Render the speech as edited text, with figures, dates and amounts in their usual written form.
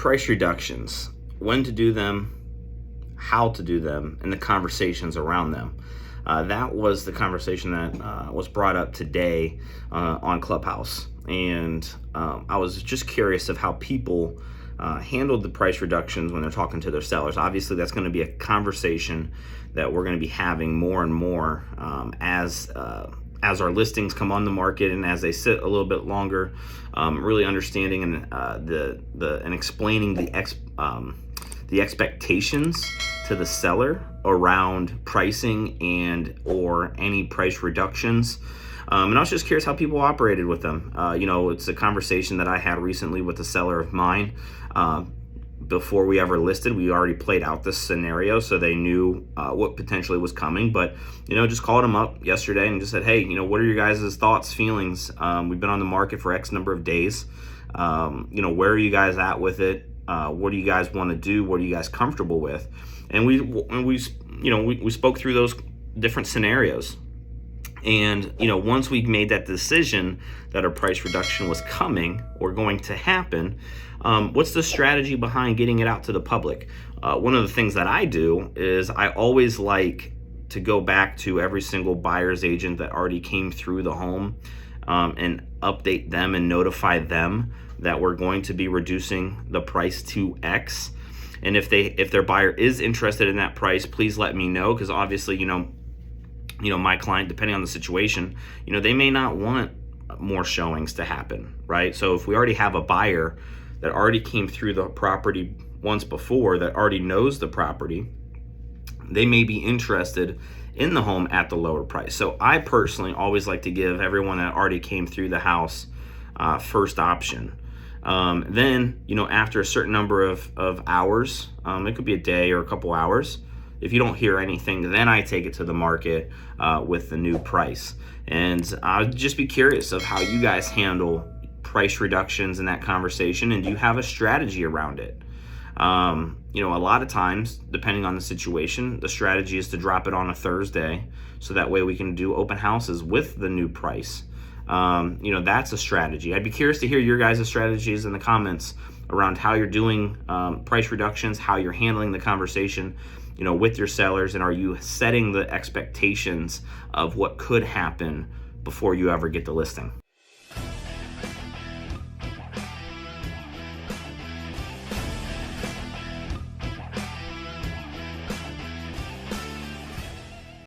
price reductions, when to do them, how to do them, and the conversations around them. That was the conversation that was brought up today on Clubhouse. And I was just curious of how people handled the price reductions when they're talking to their sellers. Obviously, that's going to be a conversation that we're going to be having more and more as our listings come on the market and as they sit a little bit longer. Really understanding and explaining the expectations to the seller around pricing and or any price reductions. And I was just curious how people operated with them. It's a conversation that I had recently with a seller of mine. Before we ever listed, we already played out this scenario, so they knew what potentially was coming. But, just called them up yesterday and just said, hey, what are your guys' thoughts, feelings? We've been on the market for X number of days. Where are you guys at with it? What do you guys want to do? What are you guys comfortable with? And we spoke through those different scenarios. And, once we made that decision that a price reduction was coming or going to happen, what's the strategy behind getting it out to the public? One of the things that I do is I always like to go back to every single buyer's agent that already came through the home and update them and notify them that we're going to be reducing the price to X. And if their buyer is interested in that price, please let me know, because obviously, my client, depending on the situation, they may not want more showings to happen, right? So if we already have a buyer that already came through the property once before, that already knows the property, they may be interested in the home at the lower price. So I personally always like to give everyone that already came through the house first option. Then, after a certain number of hours, it could be a day or a couple hours, if you don't hear anything, then I take it to the market with the new price. And I'd just be curious of how you guys handle price reductions in that conversation, and do you have a strategy around it? A lot of times, depending on the situation, the strategy is to drop it on a Thursday, so that way we can do open houses with the new price. That's a strategy. I'd be curious to hear your guys' strategies in the comments around how you're doing price reductions, how you're handling the conversation, with your sellers, and are you setting the expectations of what could happen before you ever get the listing?